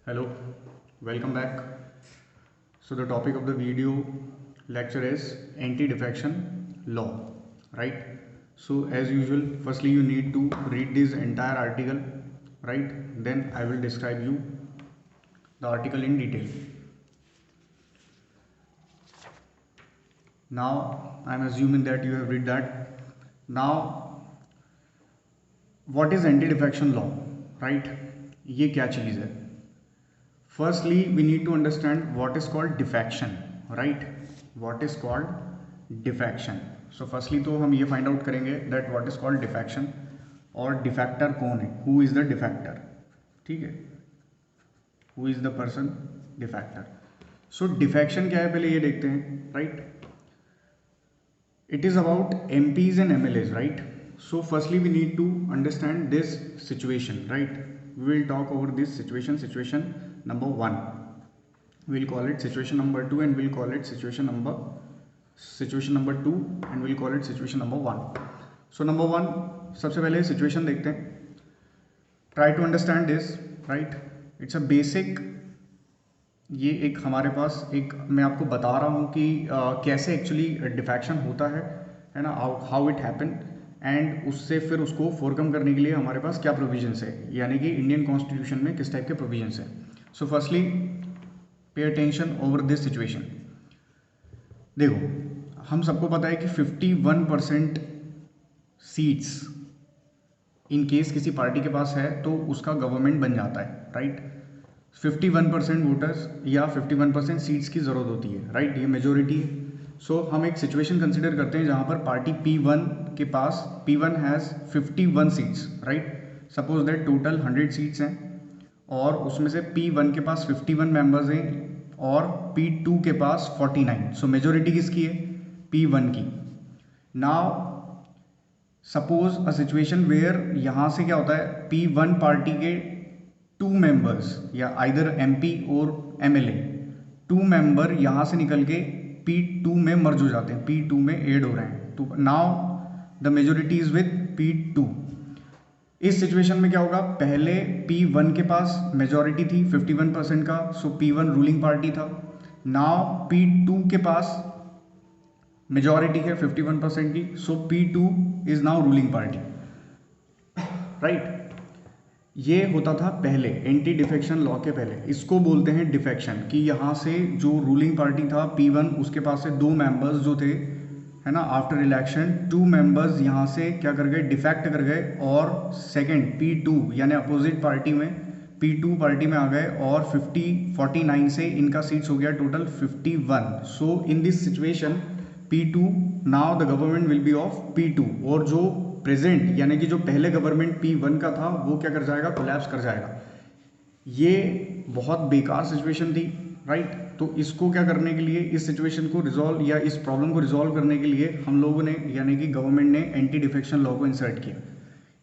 Hello, welcome back. So the topic of the video lecture is anti-defection law, right? So as usual, firstly you need to read this entire article, right? Then I will describe you the article in detail. Now I am assuming that you have read that. Now what is anti-defection law, right? ये क्या चीज़ है? Firstly, we need to understand what is called defection, right? What is called defection? So firstly तो हम ये find out करेंगे that what is called defection और defector कौन है? Who is the defector? ठीक है? Who is the person defector? So defection क्या है पहले ये देखते हैं, right? It is about MPs and MLAs, right? So firstly we need to understand this situation, right? We will talk over this situation number 1. We'll call it situation number 2 and we'll call it situation number 2 and we'll call it situation number 1. So number 1, सबसे पहले situation देखते हैं. Try to understand this, right? It's a basic. ये एक हमारे पास एक मैं आपको बता रहा हूँ कि कैसे एक्चुअली डिफेक्शन होता है ना, हाउ इट हैपन एंड उससे फिर उसको ओवरकम करने के लिए हमारे पास क्या प्रोविजंस है, यानी कि इंडियन कॉन्स्टिट्यूशन में किस टाइप के प्रोविजंस है. So firstly pay attention over this situation. देखो हम सबको पता है कि 51% सीट्स इन केस किसी पार्टी के पास है तो उसका गवर्नमेंट बन जाता है, राइट? 51% वोटर्स या 51% सीट्स की ज़रूरत होती है, राइट? ये मेजोरिटी है. सो हम एक सिचुएशन कंसिडर करते हैं जहाँ पर पार्टी P1 के पास P1 has 51 seats, right? Suppose that total 100 seats हैं और उसमें से P1 के पास 51 मेंबर्स हैं और P2 के पास 49. सो मेजोरिटी किसकी है? P1 की. Now suppose a situation where यहाँ से क्या होता है, P1 पार्टी के 2 मेंबर्स या आइदर MP और MLA 2 मेंबर यहाँ से निकल के P2 में मर्ज हो जाते हैं, P2 में ऐड हो रहे हैं. तो now the majority is with P2. इस सिचुएशन में क्या होगा, पहले P1 के पास मेजोरिटी थी 51% का, सो P1 रूलिंग पार्टी था. नाउ P2 के पास मेजोरिटी है 51% की, सो P2 is now ruling party, right? ये होता था पहले एंटी डिफेक्शन लॉ के पहले. इसको बोलते हैं डिफेक्शन, कि यहाँ से जो रूलिंग पार्टी था P1 उसके पास से 2 मेंबर्स जो थे, है ना, आफ्टर इलेक्शन 2 मेंबर्स यहाँ से क्या कर गए, डिफेक्ट कर गए और सेकंड P2 यानी अपोजिट पार्टी में P2 पार्टी में आ गए और 49 से इनका सीट्स हो गया total 51. So in this situation P2 now the government will be of P2 और जो प्रेजेंट यानी कि जो पहले गवर्नमेंट P1 का था वो क्या कर जाएगा, कोलैप्स कर जाएगा. ये बहुत बेकार सिचुएशन थी, राइट? तो इसको क्या करने के लिए, इस सिचुएशन को रिजॉल्व या इस प्रॉब्लम को रिजॉल्व करने के लिए हम लोगों ने यानी कि गवर्नमेंट ने एंटी डिफेक्शन लॉ को इंसर्ट किया.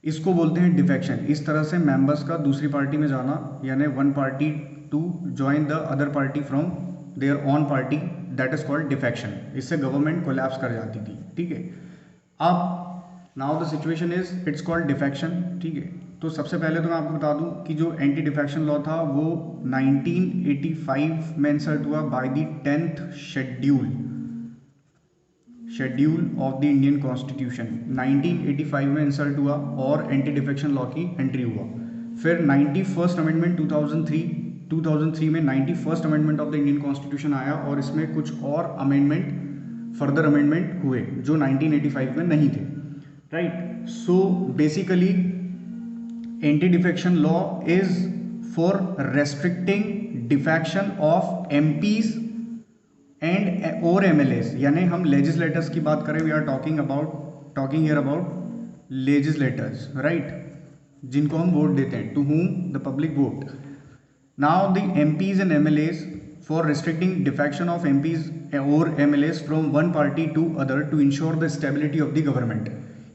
इसको बोलते हैं डिफेक्शन. इस तरह से मेंबर्स का दूसरी पार्टी में जाना, यानी one party to join the other party from their own party, that is called defection. इससे गवर्नमेंट कोलैप्स कर जाती थी, ठीक है? अब now the situation is it's called defection, ठीक है? तो सबसे पहले तो मैं आपको बता दूं कि जो एंटी डिफेक्शन लॉ था वो 1985 में इंसर्ट हुआ by the 10th schedule of the Indian constitution. 1985 में इंसर्ट हुआ और एंटी डिफेक्शन लॉ की एंट्री हुआ. फिर 91st अमेंडमेंट 2003 में 91st amendment of the Indian constitution आया और इसमें कुछ और अमेंडमेंट, फर्दर अमेंडमेंट हुए जो 1985 में नहीं थे, right? So basically anti defection law is for restricting defection of MPs and और MLAs. यानी हम लेजिस्लेटर्स की बात करें, we are talking here about legislators, right? जिनको हम वोट देते हैं, to whom the public vote. Now the MPs and MLAs for restricting defection of MPs और MLAs from one party to other to ensure the stability of the government.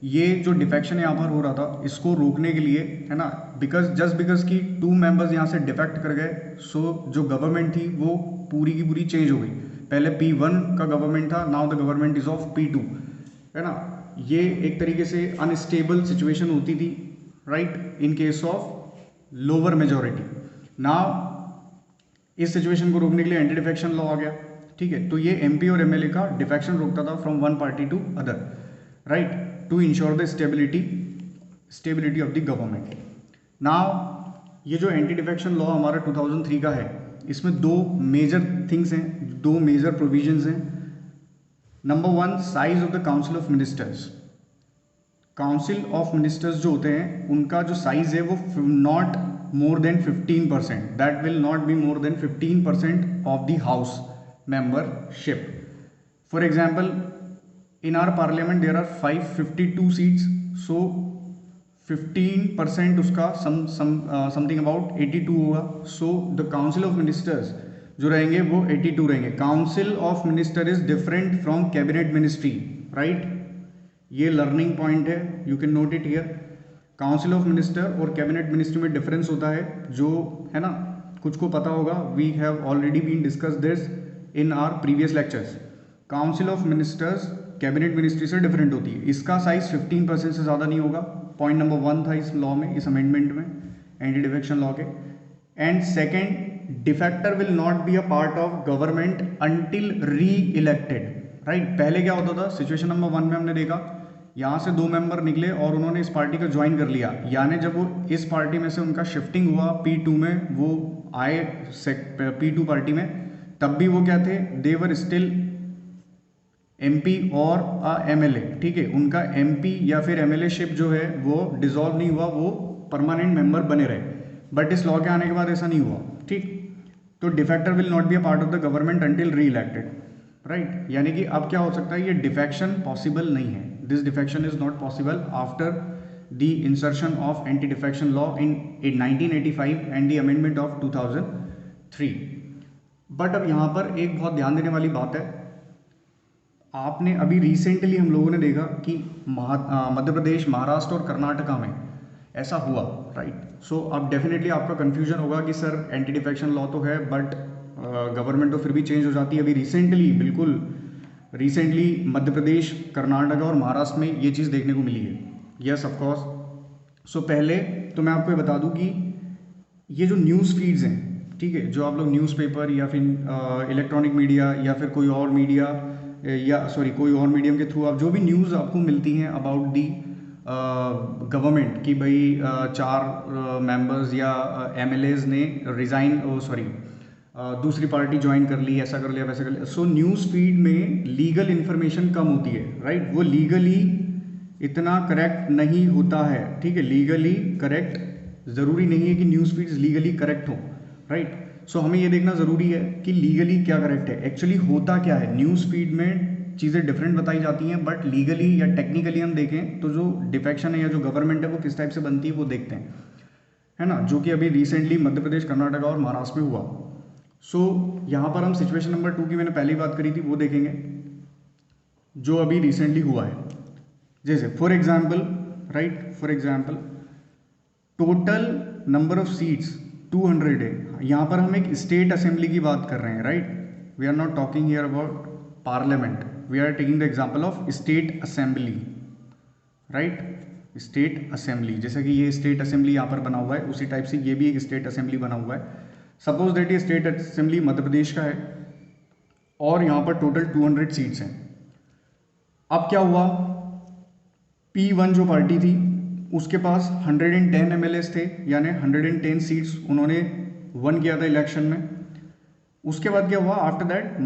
ये जो defection यहाँ पर हो रहा था इसको रोकने के लिए, है ना, जस्ट बिकॉज कि 2 मेंबर्स यहाँ से डिफेक्ट कर गए, सो जो गवर्नमेंट थी वो पूरी की पूरी चेंज हो गई. पहले P1 का गवर्नमेंट था, now the government is of P2, है ना? ये एक तरीके से अनस्टेबल सिचुएशन होती थी, right, in case of lower majority. Now इस सिचुएशन को रोकने के लिए एंटी डिफेक्शन लॉ आ गया, ठीक है। तो ये एमपी और एमएलए का डिफेक्शन रोकता था from one party to other, right, to ensure the stability of the government. Now ये जो एंटी डिफेक्शन लॉ हमारा 2003 का है, इसमें दो मेजर थिंग्स हैं, दो मेजर प्रोविजंस हैं। Number one, size of the council of ministers. Council of ministers जो होते हैं उनका जो साइज है वो not more than 15%, that will not be more than 15% of the house membership. For example, in our parliament there are 552 seats, so 15% उसका something about 82 होगा। so the council of ministers जो रहेंगे वो 82 रहेंगे। council of minister is different from cabinet ministry, right? ये learning point है, you can note it here। Council of minister और cabinet ministry में डिफरेंस होता है, जो है ना, कुछ को पता होगा। We have already been discuss this in our previous lectures. Council of ministers cabinet ministry से डिफरेंट होती है। इसका साइज 15% से ज़्यादा नहीं होगा। पॉइंट नंबर 1 था इस लॉ में, इस अमेंडमेंट में, एंटी डिफेक्शन लॉ के। And second, डिफेक्टर will not be a part of government until री इलेक्टेड, राइट। पहले क्या होता था, सिचुएशन नंबर 1 में हमने देखा, यहाँ से 2 मेंबर निकले और उन्होंने इस पार्टी को ज्वाइन कर लिया, यानी जब वो इस पार्टी में से उनका शिफ्टिंग हुआ P2 में, वो आए P2 पार्टी में, तब भी वो क्या थे, देवर स्टिल MP और MLA, ठीक है। उनका MP या फिर MLA शिप जो है वो डिसॉल्व नहीं हुआ, वो परमानेंट मेंबर बने रहे। बट इस लॉ के आने के बाद ऐसा नहीं हुआ, ठीक। तो डिफेक्टर will not be a part of the government until री इलेक्टेड, राइट। यानी कि अब क्या हो सकता है, ये डिफेक्शन पॉसिबल नहीं है। This defection is not possible after the insertion of anti defection law in 1985 and the amendment of 2003। But अब यहाँ पर एक बहुत ध्यान देने वाली बात है, आपने अभी रिसेंटली हम लोगों ने देखा कि मध्य प्रदेश, महाराष्ट्र और कर्नाटका में ऐसा हुआ, राइट। सो अब डेफिनेटली आपका कंफ्यूजन होगा कि सर एंटी डिफेक्शन लॉ तो है बट गवर्नमेंट तो फिर भी चेंज हो जाती है। अभी रिसेंटली, बिल्कुल रिसेंटली मध्य प्रदेश, कर्नाटक और महाराष्ट्र में ये चीज़ देखने को मिली है। Yes of course. सो पहले तो मैं आपको ये बता दूं कि ये जो न्यूज़ फीड्स हैं, ठीक है, जो आप लोग न्यूज़पेपर या फिर इलेक्ट्रॉनिक मीडिया या फिर कोई और मीडिया या कोई और मीडियम के थ्रू आप जो भी न्यूज़ आपको मिलती हैं अबाउट दी गवर्नमेंट कि भाई 4 मेंबर्स या MLAs ने रिज़ाइन दूसरी पार्टी ज्वाइन कर ली, ऐसा कर लिया, वैसा कर लिया। सो न्यूज़ फीड में लीगल इन्फॉर्मेशन कम होती है, राइट। वो लीगली इतना करेक्ट नहीं होता है, ठीक है। लीगली करेक्ट ज़रूरी नहीं है कि न्यूज़ फीड्स लीगली करेक्ट हो, राइट। सो हमें ये देखना ज़रूरी है कि लीगली क्या करेक्ट है, एक्चुअली होता क्या है। न्यूज़ फीड में चीज़ें डिफरेंट बताई जाती हैं, बट लीगली या टेक्निकली हम देखें तो जो डिफेक्शन है या जो गवर्नमेंट है वो किस टाइप से बनती है वो देखते हैं, है ना, जो कि अभी रिसेंटली मध्य प्रदेश, कर्नाटका और महाराष्ट्र में हुआ। सो यहाँ पर हम सिचुएशन नंबर 2 की मैंने पहले ही बात करी थी, वो देखेंगे जो अभी रिसेंटली हुआ है। जैसे for example, right, for example total number of seats 200 है। यहाँ पर हम एक स्टेट असेंबली की बात कर रहे हैं, right. We are not talking here about parliament, we are taking the example of state assembly, right. State assembly, जैसे कि ये स्टेट असेंबली यहाँ पर बना हुआ है, उसी टाइप से ये भी एक स्टेट असेंबली बना हुआ है। सपोज दैट ये स्टेट असेंबली मध्य प्रदेश का है और यहाँ पर टोटल 200 सीट्स हैं। अब क्या हुआ, P1 जो पार्टी थी उसके पास 110 MLAs थे, यानी 110 सीट्स उन्होंने वन किया था इलेक्शन में। उसके बाद क्या हुआ, आफ्टर दैट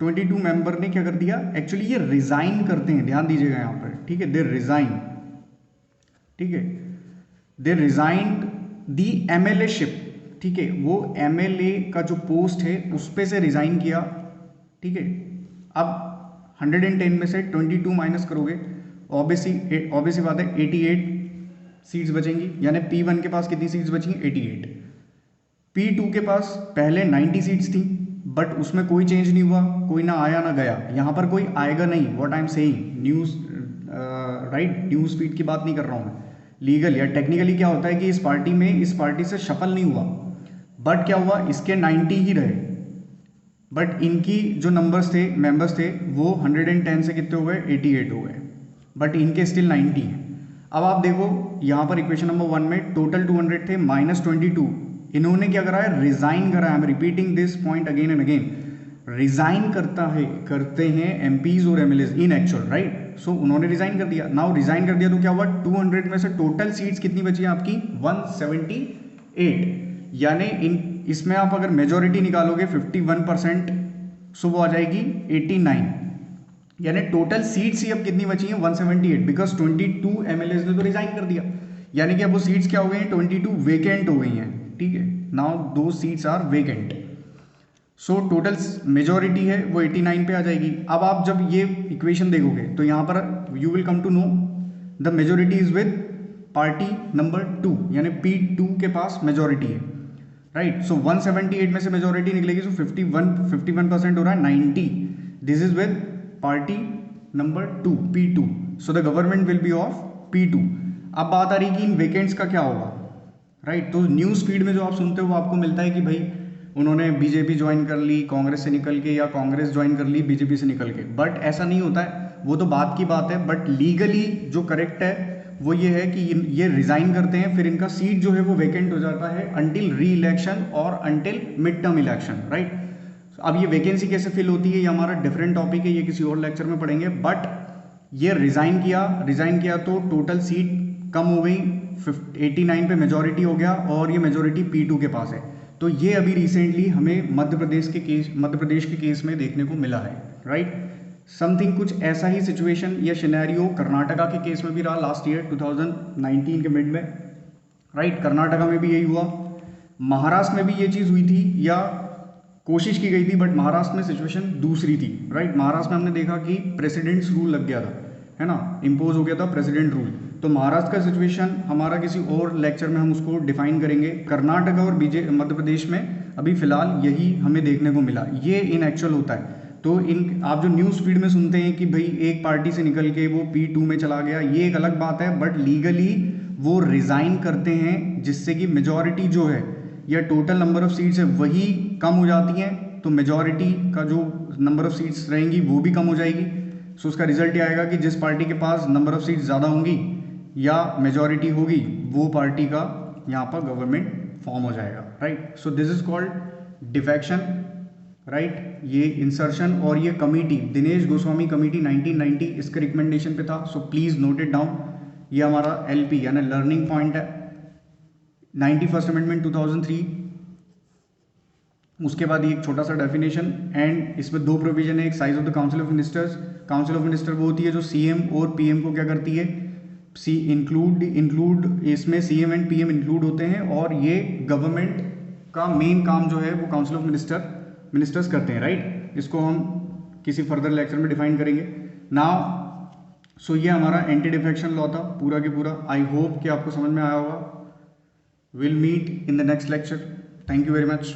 22 मेंबर ने क्या कर दिया, एक्चुअली ये रिजाइन करते हैं, ध्यान दीजिएगा यहाँ पर, ठीक है। दे रिजाइन, ठीक है, दे रिजाइंड दी MLA शिप, ठीक है। वो MLA का जो पोस्ट है उस पे से रिजाइन किया, ठीक है। अब 110 में से 22 माइनस करोगे, ऑब्वियसली बात है 88 सीट्स बचेंगी, यानी P1 के पास कितनी सीट्स बची, 88। P2 के पास पहले 90 सीट्स थी बट उसमें कोई चेंज नहीं हुआ, कोई ना आया ना गया। यहाँ पर कोई आएगा नहीं, what I am saying, news, right, news feed की बात नहीं कर रहा हूँ मैं। लीगल या टेक्निकली क्या होता है कि इस पार्टी में इस पार्टी से शफल नहीं हुआ, बट क्या हुआ, इसके 90 ही रहे, बट इनकी जो मेंबर्स थे वो 110 से कितने हो गए, 88 हो गए, बट इनके स्टिल 90 हैं। अब आप देखो यहाँ पर इक्वेशन नंबर 1 में टोटल 200 थे, -22 इन्होंने क्या करा है, रिजाइन करा है। I am repeating this point again and again, resign करते हैं एमपीज और एमएलएज इन एक्चुअल, राइट। सो उन्होंने रिजाइन कर दिया। नाउ रिजाइन कर दिया तो क्या हुआ, 200 में से टोटल सीट्स कितनी बची है आपकी, 178। यानी इसमें आप अगर मेजोरिटी निकालोगे 51%, सो वो आ जाएगी 89। यानी टोटल सीट्स ही अब कितनी बची हैं, 178, बिकॉज 22 एमएलएज ने तो रिजाइन कर दिया। यानी कि अब वो सीट्स क्या हो गई हैं, 22 वेकेंट हो गई हैं, ठीक है। नाउ दो seats are vacant, so total majority है वो 89 पे आ जाएगी। अब आप जब ये इक्वेशन देखोगे तो यहाँ पर you will come to know the majority is with party number 2, यानी P2 के पास मेजोरिटी है, राइट। सो 178 में से मेजोरिटी निकलेगी, सो 51% हो रहा है 90। This is with party number 2 P2, so the government will be of P2। अब बात आ रही कि इन वेकेंट्स का क्या होगा, राइट। तो न्यूज़ फीड में जो आप सुनते हो वो आपको मिलता है कि भाई उन्होंने बीजेपी ज्वाइन कर ली कांग्रेस से निकल के, या कांग्रेस ज्वाइन कर ली बीजेपी से निकल के, बट ऐसा नहीं होता है, वो तो बात की बात है। बट लीगली जो करेक्ट है वो ये है कि ये रिजाइन करते हैं, फिर इनका सीट जो है वो वेकेंट हो जाता है अंटिल री इलेक्शन और until mid term election, right. अब ये वैकेंसी कैसे फिल होती है ये हमारा डिफरेंट टॉपिक है, ये किसी और लेक्चर में पढ़ेंगे। बट ये रिजाइन किया तो टोटल सीट कम हो गई, 89 पे मेजोरिटी हो गया, और ये मेजोरिटी P2 के पास है। तो ये अभी रिसेंटली हमें मध्य प्रदेश के केस में देखने को मिला है, राइट। समथिंग कुछ ऐसा ही सिचुएशन या सिनेरियो कर्नाटका के केस में भी रहा लास्ट ईयर 2019 के मिड में, राइट। कर्नाटका में भी यही हुआ, महाराष्ट्र में भी ये चीज़ हुई थी या कोशिश की गई थी, बट महाराष्ट्र में सिचुएशन दूसरी थी, राइट। महाराष्ट्र में हमने देखा कि प्रेसिडेंट्स रूल लग गया था, है ना, इम्पोज हो गया था प्रेसिडेंट रूल। तो महाराष्ट्र का सिचुएशन हमारा किसी और लेक्चर में हम उसको डिफाइन करेंगे। कर्नाटका और मध्य प्रदेश में अभी फिलहाल यही हमें देखने को मिला, ये इन एक्चुअल होता है। तो इन आप जो न्यूज़ फीड में सुनते हैं कि भाई एक पार्टी से निकल के वो P2 में चला गया, ये एक अलग बात है, बट लीगली वो रिज़ाइन करते हैं, जिससे कि मेजॉरिटी जो है या टोटल नंबर ऑफ सीट्स है वही कम हो जाती हैं, तो मेजॉरिटी का जो नंबर ऑफ सीट्स रहेंगी वो भी कम हो जाएगी। सो उसका रिजल्ट ये आएगा कि जिस पार्टी के पास नंबर ऑफ सीट्स ज़्यादा होंगी या मेजॉरिटी होगी, वो पार्टी का यहाँ पर गवर्नमेंट फॉर्म हो जाएगा, right. So this is called defection, right. ये इंसर्शन, और ये कमेटी दिनेश गोस्वामी कमेटी 1990 इसके रिकमेंडेशन पे था। So please note it down, ये हमारा LP यानी लर्निंग पॉइंट है। 91st अमेंडमेंट 2003, उसके बाद एक छोटा सा डेफिनेशन, एंड इसमें दो प्रोविजन है, एक size of the council of ministers. Council of minister वो होती है जो CM और PM को क्या करती है, इंक्लूड इसमें CM एंड PM इंक्लूड होते हैं, और ये गवर्नमेंट का मेन काम जो है वो काउंसिल ऑफ मिनिस्टर्स करते हैं, राइट। इसको हम किसी फर्दर लेक्चर में डिफाइन करेंगे। नाउ सो ये हमारा एंटी डिफेक्शन लॉ था पूरा के पूरा। आई होप कि आपको समझ में आया होगा। Will meet in the next lecture. Thank you very much.